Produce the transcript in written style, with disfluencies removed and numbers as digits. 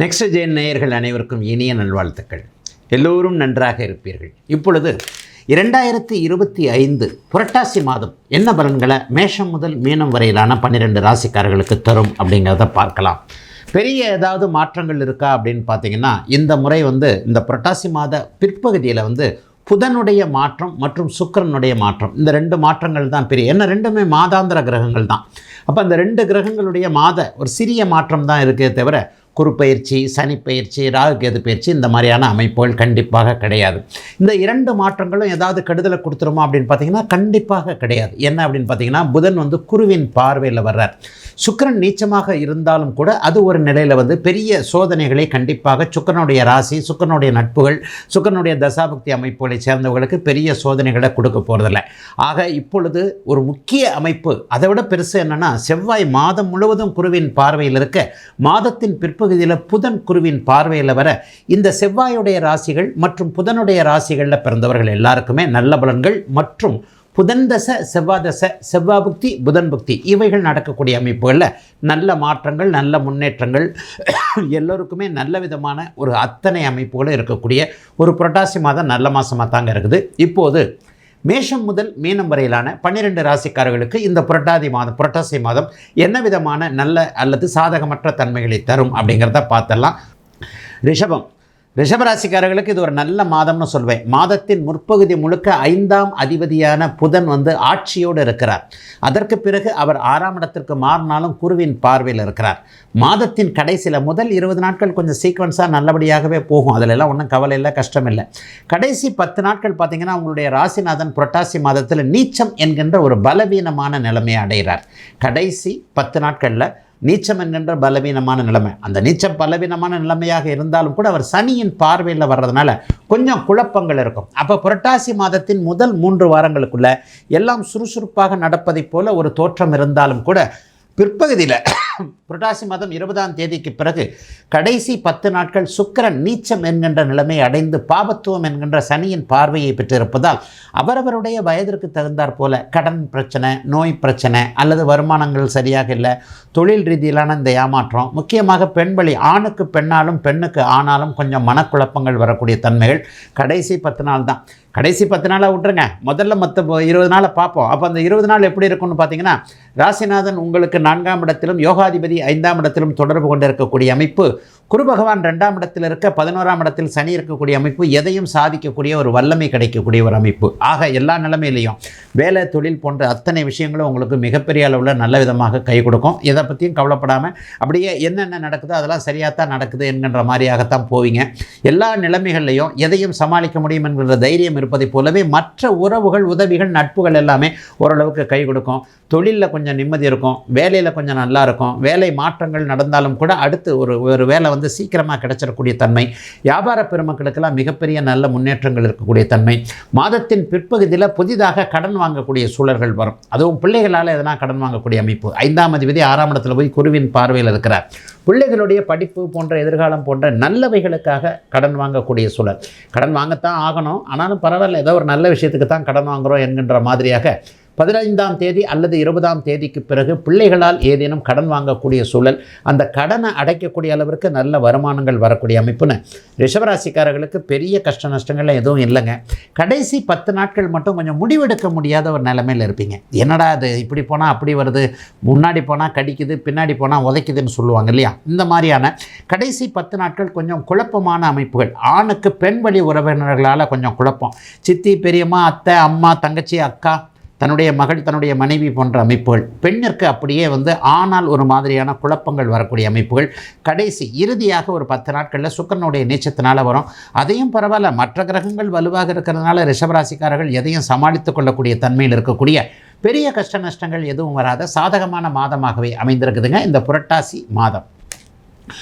Next gen நேயர்கள் அனைவருக்கும் இனிய நல்வாழ்த்துக்கள். எல்லோரும் நன்றாக இருப்பீர்கள். இப்பொழுது 2025 புரட்டாசி மாதம் என்ன பலன்களை மேஷம் முதல் மீனம் வரையிலான 12 ராசிக்காரர்களுக்கு தரும் அப்படிங்கிறத பார்க்கலாம். பெரிய ஏதாவது மாற்றங்கள் இருக்கா அப்படின்னு பார்த்தீங்கன்னா, இந்த முறை இந்த புரட்டாசி மாத பிற்பகுதியில் புதனுடைய மாற்றம் மற்றும் சுக்கிரனுடைய மாற்றம், இந்த 2 மாற்றங்கள் தான் பெரிய. ஏன்னா ரெண்டுமே மாதாந்திர கிரகங்கள் தான். அப்போ அந்த 2 கிரகங்களுடைய ஒரு சிறிய மாற்றம் தான் இருக்கே தவிர குரு பயிற்சி, சனி பயிற்சி, ராகு கேது பயிற்சி இந்த மாதிரியான அமைப்புகள் கண்டிப்பாக கிடையாது. இந்த 2 மாற்றங்களும் ஏதாவது கெடுதலை கொடுத்துருமா அப்படின்னு பார்த்தீங்கன்னா கண்டிப்பாக கிடையாது. என்ன அப்படின்னு பார்த்தீங்கன்னா, புதன் குருவின் பார்வையில் வர்றார். சுக்கிரன் நீச்சமாக இருந்தாலும் கூட அது ஒரு நிலையில் பெரிய சோதனைகளை கண்டிப்பாக சுக்கிரனுடைய ராசி, சுக்கிரனுடைய நட்புகள், சுக்கிரனுடைய தசாபக்தி அமைப்புகளை சேர்ந்தவர்களுக்கு பெரிய சோதனைகளை கொடுக்க போகிறதில்ல. ஆக இப்பொழுது ஒரு முக்கிய அமைப்பு, அதை விட பெருசு என்னென்னா, செவ்வாய் மாதம் முழுவதும் குருவின் பார்வையில் இருக்க, மாதத்தின் பிற்பகுதியில் புதன் குருவின் பார்வையில் வர, இந்த செவ்வாயுடைய ராசிகள் மற்றும் புதனுடைய ராசிகளில் பிறந்தவர்கள் எல்லாருக்குமே நல்ல பலன்கள் மற்றும் புதன் தசை, செவ்வாய் தசை, செவ்வாய் புக்தி, புதன் புக்தி இவைகள் நடக்கக்கூடிய அமைப்புகளில் நல்ல மாற்றங்கள், நல்ல முன்னேற்றங்கள், எல்லோருக்குமே நல்ல விதமான ஒரு அத்தனை அமைப்புகளும் இருக்கக்கூடிய ஒரு புரட்டாசி மாதம் நல்ல மாதமாக தாங்க இருக்குது. இப்போது மேஷம் முதல் மீனம் வரையிலான 12 ராசிக்காரர்களுக்கு இந்த புரட்டாசி மாதம் என்ன விதமான நல்ல அல்லது சாதகமற்ற தன்மைகளை தரும் அப்படிங்கிறத பார்த்தலாம். ரிஷபராசிக்காரர்களுக்கு இது ஒரு நல்ல மாதம்னு சொல்வேன். மாதத்தின் முற்பகுதி முழுக்க 5ஆம் அதிபதியான புதன் ஆட்சியோடு இருக்கிறார். அதற்கு பிறகு அவர் 6ஆம் இடத்திற்கு மாறினாலும் குருவின் பார்வையில் இருக்கிறார். மாதத்தின் கடைசியில் முதல் 20 நாட்கள் கொஞ்சம் சீக்வன்ஸாக நல்லபடியாகவே போகும். அதிலெல்லாம் ஒன்றும் கவலை இல்லை, கஷ்டம் இல்லை. கடைசி 10 நாட்கள் பார்த்திங்கன்னா, உங்களுடைய ராசிநாதன் புரட்டாசி மாதத்தில் நீச்சம் என்கின்ற ஒரு பலவீனமான நிலைமையை அடைகிறார். கடைசி 10 நாட்களில் நீச்சம் என்கின்ற பலவீனமான நிலைமை, அந்த நீச்சம் பலவீனமான நிலைமையாக இருந்தாலும் கூட அவர் சனியின் பார்வையில் வர்றதுனால கொஞ்சம் குழப்பங்கள் இருக்கும். அப்போ புரட்டாசி மாதத்தின் முதல் 3 வாரங்களுக்குள்ள எல்லாம் சுறுசுறுப்பாக நடப்பதைப் போல ஒரு தோற்றம் இருந்தாலும் கூட பிற்பகுதியில் புரட்டாசி மாதம் 20ஆம் தேதிக்கு பிறகு கடைசி 10 நாட்கள் சுக்கிரன் நீச்சம் என்கின்ற நிலைமை அடைந்து பாபத்துவம் என்கின்ற சனியின் பார்வையை பெற்றிருப்பதால் அவரவருடைய வயதிற்கு தகுந்தாற் போல கடன் பிரச்சனை, நோய் பிரச்சனை, அல்லது வருமானங்கள் சரியாக இல்லை, தொழில் ரீதியிலான இந்த ஏமாற்றம், முக்கியமாக பெண்வழி, ஆணுக்கு பெண்ணாலும் பெண்ணுக்கு ஆனாலும் கொஞ்சம் மனக்குழப்பங்கள் வரக்கூடிய தன்மைகள் கடைசி 10 நாள் தான். கடைசி 10 நாளாக விட்டுருங்க, முதல்ல மற்ற 20 நாளை பார்ப்போம். அப்போ அந்த 20 நாள் எப்படி இருக்குன்னு பார்த்தீங்கன்னா, ராசிநாதன் உங்களுக்கு 4ஆம் இடத்திலும் யோகாதிபதி 5ஆம் இடத்திலும் தொடர்பு கொண்டு இருக்கக்கூடிய அமைப்பு, குரு பகவான் 2ஆம் இடத்தில் இருக்க, 11ஆம் இடத்தில் சனி இருக்கக்கூடிய அமைப்பு, எதையும் சாதிக்கக்கூடிய ஒரு வல்லமை கிடைக்கக்கூடிய ஒரு அமைப்பு. ஆக எல்லா நிலைமையிலையும் வேலை, தொழில் போன்ற அத்தனை விஷயங்களும் உங்களுக்கு மிகப்பெரிய அளவில் நல்ல விதமாக கை கொடுக்கும். எதை பற்றியும் கவலைப்படாமல் அப்படியே என்னென்ன நடக்குதோ அதெல்லாம் சரியாக தான் நடக்குது என்கின்ற மாதிரியாகத்தான் போவீங்க. எல்லா நிலைமைகள்லையும் எதையும் சமாளிக்க முடியும் என்கிற தைரியம் இருப்பதை போலவே மற்ற உறவுகள், உதவிகள், நட்புகள் எல்லாமே ஓரளவுக்கு கை கொடுக்கும். தொழிலில் கொஞ்சம் நிம்மதி இருக்கும், வேலையில் கொஞ்சம் நல்லா இருக்கும். வேலை மாற்றங்கள் நடந்தாலும் கூட அடுத்து ஒரு வேலை சீக்கிரமாக கிடைச்சிடக்கூடிய தன்மை, வியாபார பெருமக்களுக்கெல்லாம் மிகப்பெரிய நல்ல முன்னேற்றங்கள் இருக்கக்கூடிய தன்மை. மாதத்தின் பிற்பகுதியில் புதிதாக கடன் வாங்கக்கூடிய சூழல்கள் வரும். அதுவும் பிள்ளைகளால் எதனா கடன் வாங்கக்கூடிய அமைப்பு. 5ஆம் அதிபதி 6ஆம் இடத்துல போய் குருவின் பார்வையில் இருக்கிறார். பிள்ளைகளுடைய படிப்பு போன்ற, எதிர்காலம் போன்ற நல்லவைகளுக்காக கடன் வாங்கக்கூடிய சூழல். கடன் வாங்கத்தான் ஆகணும், ஆனாலும் பரவாயில்ல, ஏதோ ஒரு நல்ல விஷயத்துக்கு தான் கடன் வாங்குகிறோம் என்கின்ற மாதிரியாக 15ஆம் தேதி அல்லது 20ஆம் தேதிக்கு பிறகு பிள்ளைகளால் ஏதேனும் கடன் வாங்கக்கூடிய சூழல், அந்த கடனை அடைக்கக்கூடிய அளவிற்கு நல்ல வருமானங்கள் வரக்கூடிய அமைப்புன்னு ரிஷபராசிக்காரர்களுக்கு பெரிய கஷ்ட நஷ்டங்கள்லாம் எதுவும் இல்லைங்க. கடைசி 10 நாட்கள் மட்டும் கொஞ்சம் முடிவெடுக்க முடியாத ஒரு நிலைமையில் இருப்பீங்க. என்னடா அது, இப்படி போனால் அப்படி வருது, முன்னாடி போனால் கடிக்குது, பின்னாடி போனால் உதைக்குதுன்னு சொல்லுவாங்க இல்லையா? இந்த மாதிரியான கடைசி 10 நாட்கள் கொஞ்சம் குழப்பமான அமைப்புகள். ஆணுக்கு பெண் வழி உறவினர்களால் கொஞ்சம் குழப்பம். சித்தி, பெரியம்மா, அத்தை, அம்மா, தங்கச்சி, அக்கா, தன்னுடைய மகள், தன்னுடைய மனைவி போன்ற அமைப்புகள். பெண்ணிற்கு அப்படியே ஆனால் ஒரு மாதிரியான குழப்பங்கள் வரக்கூடிய அமைப்புகள் கடைசி இறுதியாக ஒரு 10 நாட்களில் சுக்கிரனுடைய நீச்சத்தினால வரும். அதையும் பரவாயில்ல, மற்ற கிரகங்கள் வலுவாக இருக்கிறதுனால ரிஷபராசிக்காரர்கள் எதையும் சமாளித்து கொள்ளக்கூடிய தன்மையில் இருக்கக்கூடிய பெரிய கஷ்ட நஷ்டங்கள் எதுவும் வராத சாதகமான மாதமாகவே அமைந்திருக்குதுங்க இந்த புரட்டாசி மாதம்.